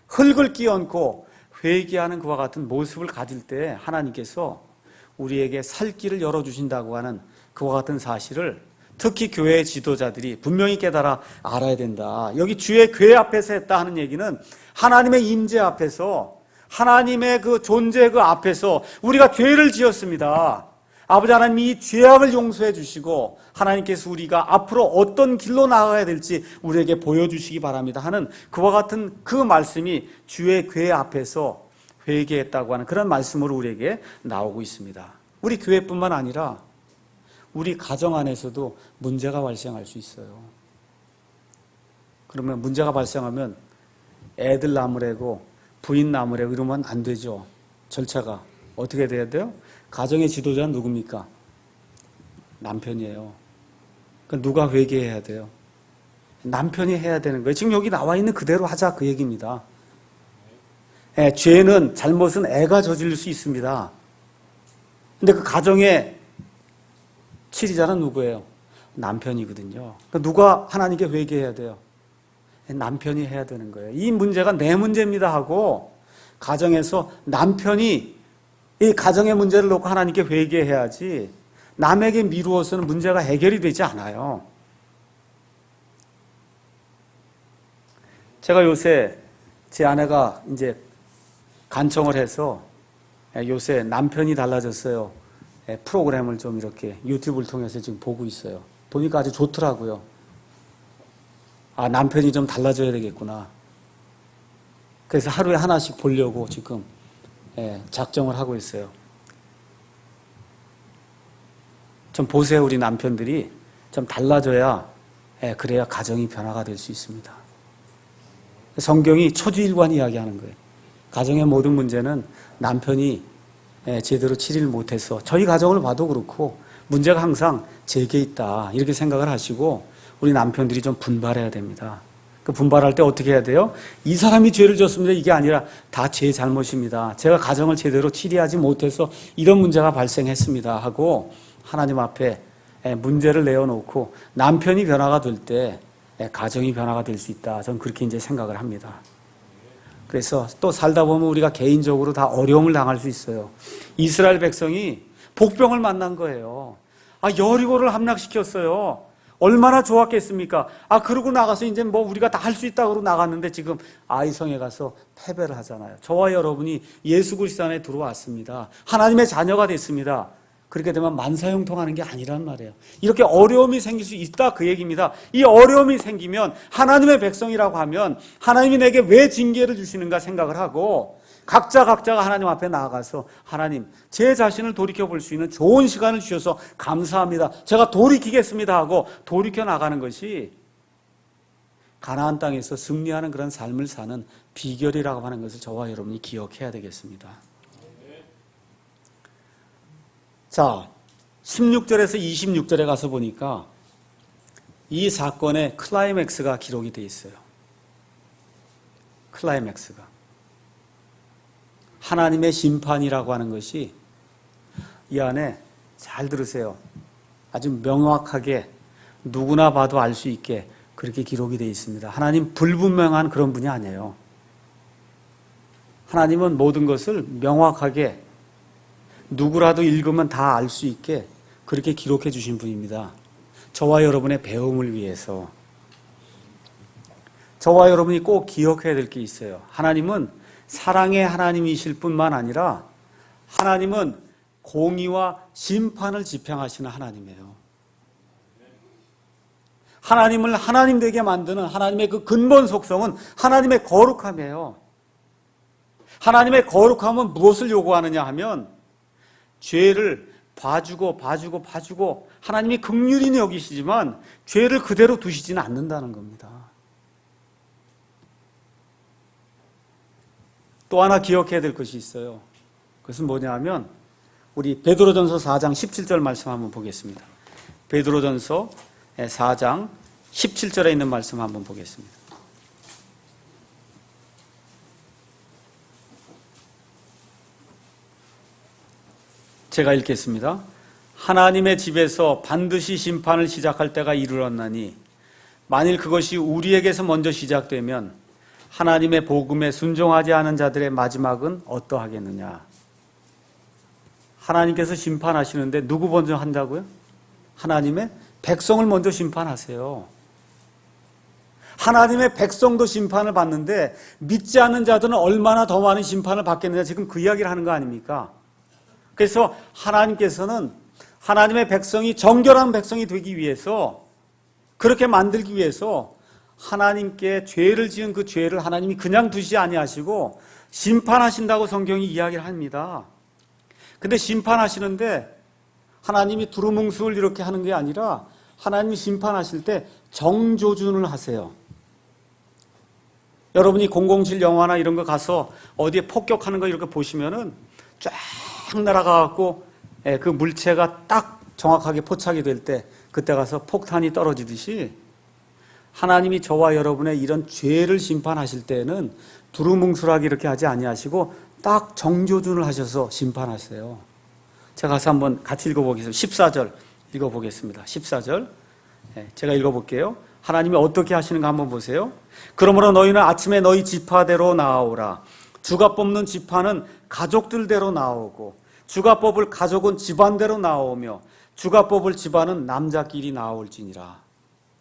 Speaker 1: 흙을 끼얹고 회개하는 그와 같은 모습을 가질 때 하나님께서 우리에게 살 길을 열어주신다고 하는 그와 같은 사실을 특히 교회 지도자들이 분명히 깨달아 알아야 된다. 여기 주의 궤 앞에서 했다 하는 얘기는 하나님의 임재 앞에서 하나님의 그 존재 그 앞에서 우리가 죄를 지었습니다. 아버지 하나님이 이 죄악을 용서해 주시고 하나님께서 우리가 앞으로 어떤 길로 나아가야 될지 우리에게 보여주시기 바랍니다 하는 그와 같은 그 말씀이 주의 궤 앞에서 회개했다고 하는 그런 말씀으로 우리에게 나오고 있습니다. 우리 교회뿐만 아니라 우리 가정 안에서도 문제가 발생할 수 있어요. 그러면 문제가 발생하면 애들 나무래고 부인 나무래고 이러면 안 되죠. 절차가 어떻게 돼야 돼요? 가정의 지도자는 누굽니까? 남편이에요. 그러니까 누가 회개해야 돼요? 남편이 해야 되는 거예요. 지금 여기 나와 있는 그대로 하자 그 얘기입니다. 죄는 잘못은 애가 저지를 수 있습니다. 근데 그 가정의 치리자는 누구예요? 남편이거든요. 그러니까 누가 하나님께 회개해야 돼요? 남편이 해야 되는 거예요. 이 문제가 내 문제입니다 하고 가정에서 남편이 이 가정의 문제를 놓고 하나님께 회개해야지 남에게 미루어서는 문제가 해결이 되지 않아요. 제가 요새 제 아내가 이제 간청을 해서 요새 남편이 달라졌어요. 프로그램을 좀 이렇게 유튜브를 통해서 지금 보고 있어요. 보니까 아주 좋더라고요. 아, 남편이 좀 달라져야 되겠구나. 그래서 하루에 하나씩 보려고 지금 작정을 하고 있어요. 좀 보세요. 우리 남편들이 좀 달라져야 그래야 가정이 변화가 될 수 있습니다. 성경이 초주일관 이야기하는 거예요. 가정의 모든 문제는 남편이 제대로 치리를 못해서 저희 가정을 봐도 그렇고 문제가 항상 제게 있다 이렇게 생각을 하시고 우리 남편들이 좀 분발해야 됩니다. 그 분발할 때 어떻게 해야 돼요? 이 사람이 죄를 졌습니다. 이게 아니라 다 제 잘못입니다. 제가 가정을 제대로 치리하지 못해서 이런 문제가 발생했습니다 하고 하나님 앞에 문제를 내어놓고 남편이 변화가 될 때 가정이 변화가 될 수 있다. 저는 그렇게 이제 생각을 합니다. 그래서 또 살다 보면 우리가 개인적으로 다 어려움을 당할 수 있어요. 이스라엘 백성이 복병을 만난 거예요. 아, 여리고를 함락시켰어요. 얼마나 좋았겠습니까? 아, 그러고 나가서 이제 뭐 우리가 다 할 수 있다고 그러고 나갔는데 지금 아이성에 가서 패배를 하잖아요. 저와 여러분이 예수 그리스도 안에 들어왔습니다. 하나님의 자녀가 됐습니다. 그렇게 되면 만사형통하는 게 아니란 말이에요. 이렇게 어려움이 생길 수 있다 그 얘기입니다. 이 어려움이 생기면 하나님의 백성이라고 하면 하나님이 내게 왜 징계를 주시는가 생각을 하고 각자가 하나님 앞에 나아가서 하나님 제 자신을 돌이켜볼 수 있는 좋은 시간을 주셔서 감사합니다. 제가 돌이키겠습니다 하고 돌이켜 나가는 것이 가나안 땅에서 승리하는 그런 삶을 사는 비결이라고 하는 것을 저와 여러분이 기억해야 되겠습니다. 자, 16절에서 26절에 가서 보니까 이 사건의 클라이맥스가 기록이 되어 있어요. 클라이맥스가. 하나님의 심판이라고 하는 것이 이 안에 잘 들으세요. 아주 명확하게 누구나 봐도 알 수 있게 그렇게 기록이 되어 있습니다. 하나님 불분명한 그런 분이 아니에요. 하나님은 모든 것을 명확하게 누구라도 읽으면 다 알 수 있게 그렇게 기록해 주신 분입니다. 저와 여러분의 배움을 위해서. 저와 여러분이 꼭 기억해야 될 게 있어요. 하나님은 사랑의 하나님이실 뿐만 아니라 하나님은 공의와 심판을 집행하시는 하나님이에요. 하나님을 하나님 되게 만드는 하나님의 그 근본 속성은 하나님의 거룩함이에요. 하나님의 거룩함은 무엇을 요구하느냐 하면 죄를 봐주고 하나님이 긍휼히 여기시지만 죄를 그대로 두시지는 않는다는 겁니다. 또 하나 기억해야 될 것이 있어요. 그것은 뭐냐 하면 우리 베드로전서 4장 17절 말씀 한번 보겠습니다. 베드로전서 4장 17절에 있는 말씀 한번 보겠습니다. 제가 읽겠습니다. 하나님의 집에서 반드시 심판을 시작할 때가 이르렀나니 만일 그것이 우리에게서 먼저 시작되면 하나님의 복음에 순종하지 않은 자들의 마지막은 어떠하겠느냐. 하나님께서 심판하시는데 누구 먼저 한다고요? 하나님의 백성을 먼저 심판하세요. 하나님의 백성도 심판을 받는데 믿지 않는 자들은 얼마나 더 많은 심판을 받겠느냐. 지금 그 이야기를 하는 거 아닙니까? 그래서 하나님께서는 하나님의 백성이 정결한 백성이 되기 위해서 그렇게 만들기 위해서 하나님께 죄를 지은 그 죄를 하나님이 그냥 두시지 아니하시고 심판하신다고 성경이 이야기를 합니다. 근데 심판하시는데 하나님이 두루뭉술 이렇게 하는 게 아니라 하나님이 심판하실 때 정조준을 하세요. 여러분이 007 영화나 이런 거 가서 어디에 폭격하는 거 이렇게 보시면은 쫙 날아가갖고 그 물체가 딱 정확하게 포착이 될 때 그때 가서 폭탄이 떨어지듯이 하나님이 저와 여러분의 이런 죄를 심판하실 때는 두루뭉술하게 이렇게 하지 아니하시고 딱 정조준을 하셔서 심판하세요. 제가 가서 한번 같이 읽어보겠습니다. 14절 읽어보겠습니다. 14절 제가 읽어볼게요. 하나님이 어떻게 하시는가 한번 보세요. 그러므로 너희는 아침에 너희 지파대로 나아오라. 주가 뽑는 지파는 가족들대로 나오고 주가 뽑을 가족은 집안대로 나오며 주가 뽑을 집안은 남자끼리 나올지니라.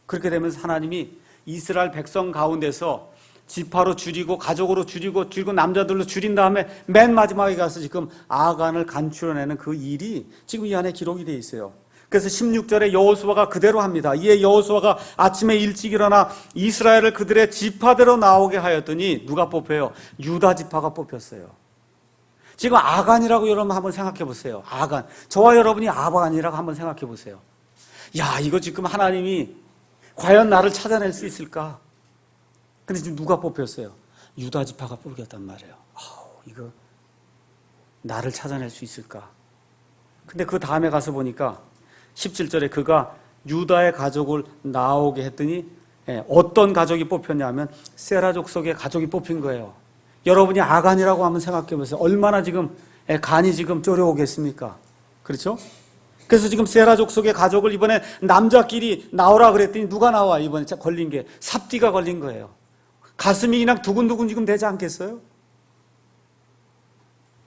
Speaker 1: 그렇게 되면서 하나님이 이스라엘 백성 가운데서 지파로 줄이고 가족으로 줄이고 남자들로 줄인 다음에 맨 마지막에 가서 지금 아간을 간추려내는 그 일이 지금 이 안에 기록이 되어 있어요. 그래서 16절에 여호수아가 그대로 합니다. 이에 여호수아가 아침에 일찍 일어나 이스라엘을 그들의 지파대로 나오게 하였더니 누가 뽑혀요? 유다 지파가 뽑혔어요. 지금 아간이라고 여러분 한번 생각해 보세요. 아간. 저와 여러분이 아간이라고 한번 생각해 보세요. 야, 이거 지금 하나님이 과연 나를 찾아낼 수 있을까? 근데 지금 누가 뽑혔어요? 유다 지파가 뽑혔단 말이에요. 이거 나를 찾아낼 수 있을까? 근데 그 다음에 가서 보니까 17절에 그가 유다의 가족을 나오게 했더니 어떤 가족이 뽑혔냐면 세라 족속의 가족이 뽑힌 거예요. 여러분이 아간이라고 한번 생각해 보세요. 얼마나 지금 간이 지금 쫄여오겠습니까? 그렇죠? 그래서 지금 세라 족속의 가족을 이번에 남자끼리 나오라 그랬더니 누가 나와? 이번에 걸린 게 삽디가 걸린 거예요. 가슴이 그냥 두근두근 지금 되지 않겠어요?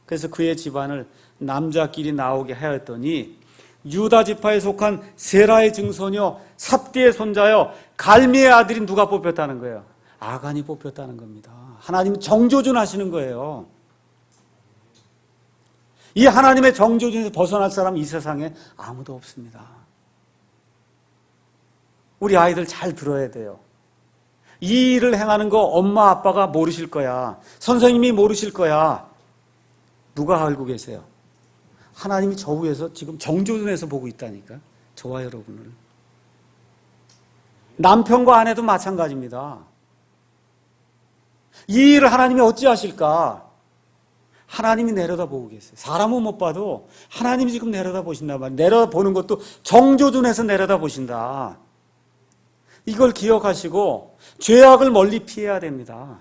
Speaker 1: 그래서 그의 집안을 남자끼리 나오게 하였더니 유다 지파에 속한 세라의 증손녀 삽디의 손자여 갈미의 아들인 누가 뽑혔다는 거예요? 아간이 뽑혔다는 겁니다. 하나님 정조준 하시는 거예요. 이 하나님의 정조준에서 벗어날 사람은 이 세상에 아무도 없습니다. 우리 아이들 잘 들어야 돼요. 이 일을 행하는 거 엄마 아빠가 모르실 거야. 선생님이 모르실 거야. 누가 알고 계세요? 하나님이 저 위에서 지금 정조준에서 보고 있다니까. 저와 여러분을. 남편과 아내도 마찬가지입니다. 이 일을 하나님이 어찌하실까? 하나님이 내려다보고 계세요. 사람은 못 봐도 하나님이 지금 내려다보신단 말이에요. 내려다보는 것도 정조준에서 내려다보신다. 이걸 기억하시고 죄악을 멀리 피해야 됩니다.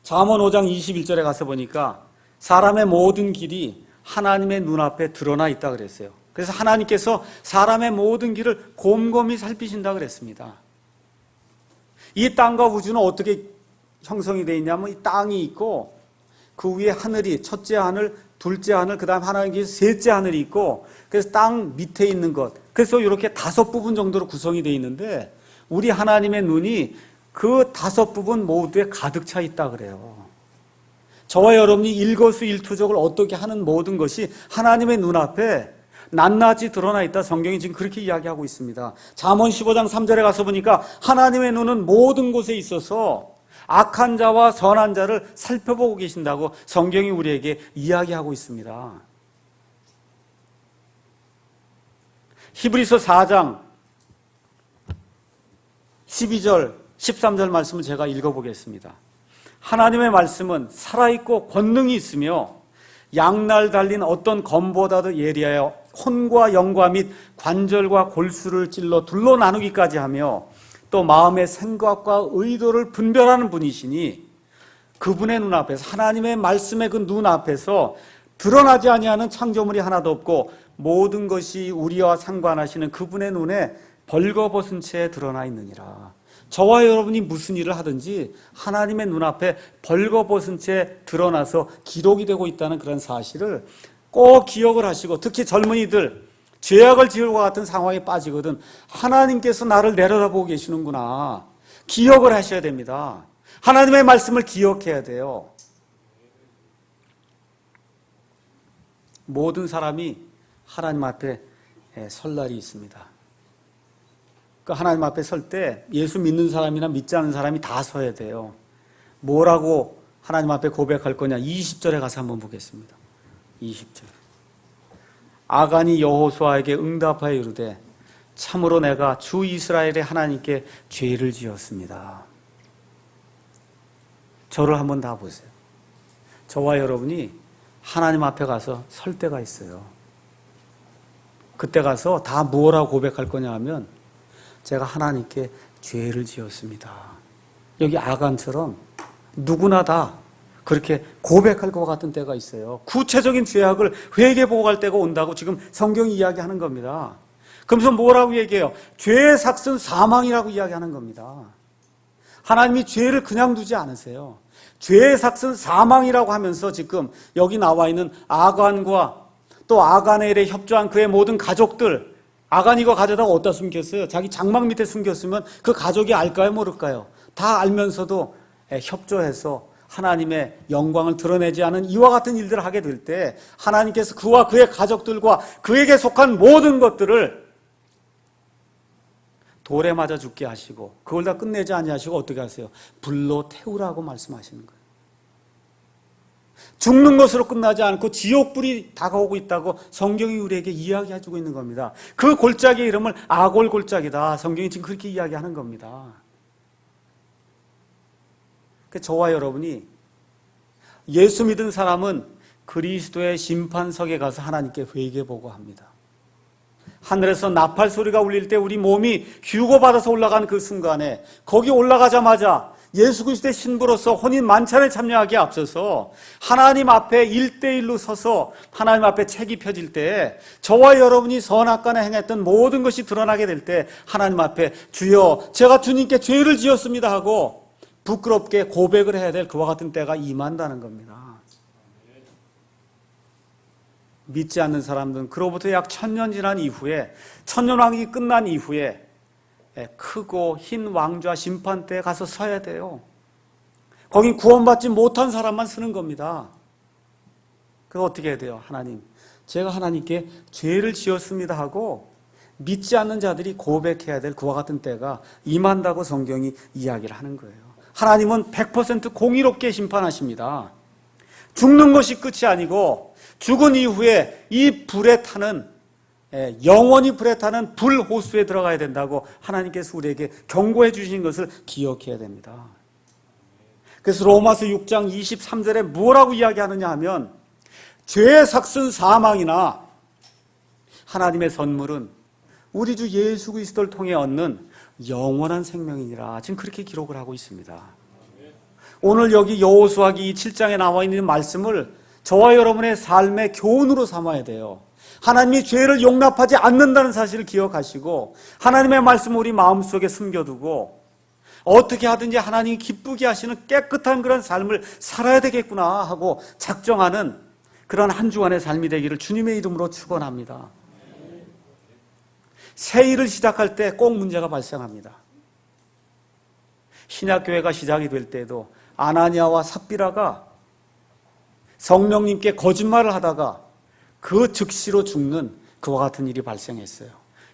Speaker 1: 잠언 5장 21절에 가서 보니까 사람의 모든 길이 하나님의 눈앞에 드러나 있다 그랬어요. 그래서 하나님께서 사람의 모든 길을 곰곰이 살피신다 그랬습니다. 이 땅과 우주는 어떻게 형성이 되어 있냐면 이 땅이 있고 그 위에 하늘이 첫째 하늘, 둘째 하늘, 그 다음 하나님께서 셋째 하늘이 있고 그래서 땅 밑에 있는 것 그래서 이렇게 5부분 정도로 구성이 되어 있는데 우리 하나님의 눈이 그 5부분 모두에 가득 차 있다 그래요. 저와 여러분이 일거수일투족을 어떻게 하는 모든 것이 하나님의 눈앞에 낱낱이 드러나 있다. 성경이 지금 그렇게 이야기하고 있습니다. 잠언 15장 3절에 가서 보니까 하나님의 눈은 모든 곳에 있어서 악한 자와 선한 자를 살펴보고 계신다고 성경이 우리에게 이야기하고 있습니다. 히브리서 4장 12절 13절 말씀을 제가 읽어보겠습니다. 하나님의 말씀은 살아있고 권능이 있으며 양날 달린 어떤 검보다도 예리하여 혼과 영과 및 관절과 골수를 찔러 둘로 나누기까지 하며 또 마음의 생각과 의도를 분별하는 분이시니 그분의 눈앞에서 하나님의 말씀의 그 눈앞에서 드러나지 아니하는 창조물이 하나도 없고 모든 것이 우리와 상관하시는 그분의 눈에 벌거벗은 채 드러나 있느니라. 저와 여러분이 무슨 일을 하든지 하나님의 눈앞에 벌거벗은 채 드러나서 기록이 되고 있다는 그런 사실을 꼭 기억을 하시고 특히 젊은이들 죄악을 지을 것 같은 상황에 빠지거든 하나님께서 나를 내려다보고 계시는구나 기억을 하셔야 됩니다. 하나님의 말씀을 기억해야 돼요. 모든 사람이 하나님 앞에 설 날이 있습니다. 그 하나님 앞에 설 때 예수 믿는 사람이나 믿지 않는 사람이 다 서야 돼요. 뭐라고 하나님 앞에 고백할 거냐? 20절에 가서 한번 보겠습니다. 20절. 아간이 여호수아에게 응답하여 이르되 참으로 내가 주 이스라엘의 하나님께 죄를 지었습니다. 저를 한번 다 보세요. 저와 여러분이 하나님 앞에 가서 설 때가 있어요. 그때 가서 다 뭐라고 고백할 거냐 하면 제가 하나님께 죄를 지었습니다. 여기 아간처럼 누구나 다 그렇게 고백할 것 같은 때가 있어요. 구체적인 죄악을 회개보고 갈 때가 온다고 지금 성경이 이야기하는 겁니다. 그러면서 뭐라고 얘기해요? 죄의 삭은 사망이라고 이야기하는 겁니다. 하나님이 죄를 그냥 두지 않으세요. 죄의 삭은 사망이라고 하면서 지금 여기 나와 있는 아간과 또 아간의 일에 협조한 그의 모든 가족들, 아간이 이거 가져다가 어디다 숨겼어요? 자기 장막 밑에 숨겼으면 그 가족이 알까요, 모를까요? 다 알면서도 협조해서 하나님의 영광을 드러내지 않은 이와 같은 일들을 하게 될 때 하나님께서 그와 그의 가족들과 그에게 속한 모든 것들을 돌에 맞아 죽게 하시고 그걸 다 끝내지 아니하시고 어떻게 하세요? 불로 태우라고 말씀하시는 거예요. 죽는 것으로 끝나지 않고 지옥불이 다가오고 있다고 성경이 우리에게 이야기해주고 있는 겁니다. 그 골짜기의 이름을 아골 골짜기다. 성경이 지금 그렇게 이야기하는 겁니다. 저와 여러분이 예수 믿은 사람은 그리스도의 심판석에 가서 하나님께 회개 보고합니다. 하늘에서 나팔 소리가 울릴 때 우리 몸이 휴거받아서 올라간 그 순간에 거기 올라가자마자 예수 그리스도의 신부로서 혼인 만찬에 참여하기에 앞서서 하나님 앞에 1대1로 서서 하나님 앞에 책이 펴질 때 저와 여러분이 선악간에 행했던 모든 것이 드러나게 될 때 하나님 앞에 주여 제가 주님께 죄를 지었습니다 하고 부끄럽게 고백을 해야 될 그와 같은 때가 임한다는 겁니다. 믿지 않는 사람들은 그로부터 약 1000년 지난 이후에 천년왕국이 끝난 이후에 크고 흰 왕좌 심판대에 가서 서야 돼요. 거긴 구원받지 못한 사람만 서는 겁니다. 그거 어떻게 해야 돼요? 하나님, 제가 하나님께 죄를 지었습니다 하고 믿지 않는 자들이 고백해야 될 그와 같은 때가 임한다고 성경이 이야기를 하는 거예요. 하나님은 100% 공의롭게 심판하십니다. 죽는 것이 끝이 아니고 죽은 이후에 이 불에 타는 영원히 불에 타는 불호수에 들어가야 된다고 하나님께서 우리에게 경고해 주신 것을 기억해야 됩니다. 그래서 로마서 6장 23절에 뭐라고 이야기하느냐 하면 죄의 삭은 사망이나 하나님의 선물은 우리 주 예수 그리스도를 통해 얻는 영원한 생명이니라. 지금 그렇게 기록을 하고 있습니다. 오늘 여기 여호수아기 7장에 나와 있는 말씀을 저와 여러분의 삶의 교훈으로 삼아야 돼요. 하나님이 죄를 용납하지 않는다는 사실을 기억하시고 하나님의 말씀을 우리 마음속에 숨겨두고 어떻게 하든지 하나님이 기쁘게 하시는 깨끗한 그런 삶을 살아야 되겠구나 하고 작정하는 그런 한 주간의 삶이 되기를 주님의 이름으로 축원합니다. 새 일을 시작할 때 꼭 문제가 발생합니다. 신약교회가 시작이 될 때에도 아나니아와 삽비라가 성령님께 거짓말을 하다가 그 즉시로 죽는 그와 같은 일이 발생했어요.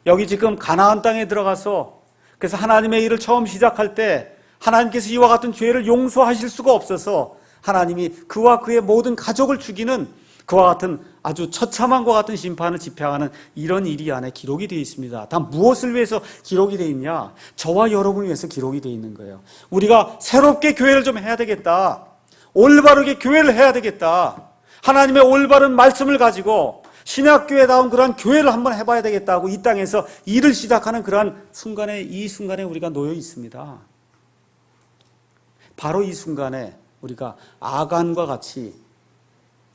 Speaker 1: 여기 지금 가나안 땅에 들어가서 그래서 하나님의 일을 처음 시작할 때 하나님께서 이와 같은 죄를 용서하실 수가 없어서 하나님이 그와 그의 모든 가족을 죽이는 그와 같은 아주 처참한 것과 같은 심판을 집행하는 이런 일이 안에 기록이 되어 있습니다. 다 무엇을 위해서 기록이 되어 있냐? 저와 여러분을 위해서 기록이 되어 있는 거예요. 우리가 새롭게 교회를 좀 해야 되겠다. 올바르게 교회를 해야 되겠다. 하나님의 올바른 말씀을 가지고 신약교회다운 그러한 교회를 한번 해봐야 되겠다고 이 땅에서 일을 시작하는 그러한 순간에 이 순간에 우리가 놓여 있습니다. 바로 이 순간에 우리가 아간과 같이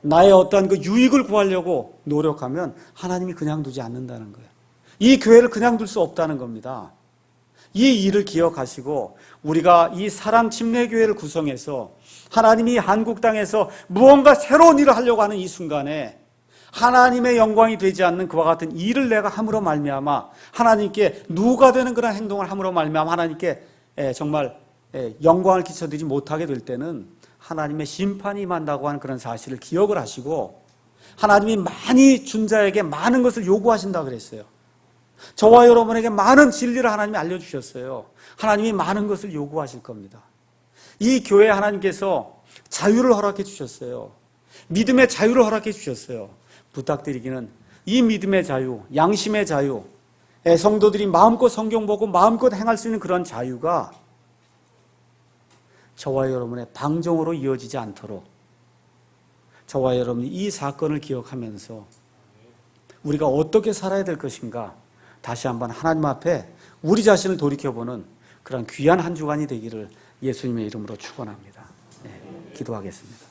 Speaker 1: 나의 어떠한 그 유익을 구하려고 노력하면 하나님이 그냥 두지 않는다는 거예요. 이 교회를 그냥 둘 수 없다는 겁니다. 이 일을 기억하시고 우리가 이 사랑 침례교회를 구성해서 하나님이 한국 땅에서 무언가 새로운 일을 하려고 하는 이 순간에 하나님의 영광이 되지 않는 그와 같은 일을 내가 함으로 말미암아 하나님께 누가 되는 그런 행동을 함으로 말미암아 하나님께 정말 영광을 끼쳐드리지 못하게 될 때는 하나님의 심판이 임한다고 하는 그런 사실을 기억을 하시고 하나님이 많이 준 자에게 많은 것을 요구하신다 그랬어요. 저와 여러분에게 많은 진리를 하나님이 알려주셨어요. 하나님이 많은 것을 요구하실 겁니다. 이 교회에 하나님께서 자유를 허락해 주셨어요. 믿음의 자유를 허락해 주셨어요. 부탁드리기는 이 믿음의 자유, 양심의 자유, 성도들이 마음껏 성경 보고 마음껏 행할 수 있는 그런 자유가 저와 여러분의 방종으로 이어지지 않도록 저와 여러분이 이 사건을 기억하면서 우리가 어떻게 살아야 될 것인가 다시 한번 하나님 앞에 우리 자신을 돌이켜보는 그런 귀한 한 주간이 되기를 예수님의 이름으로 축원합니다. 네, 기도하겠습니다.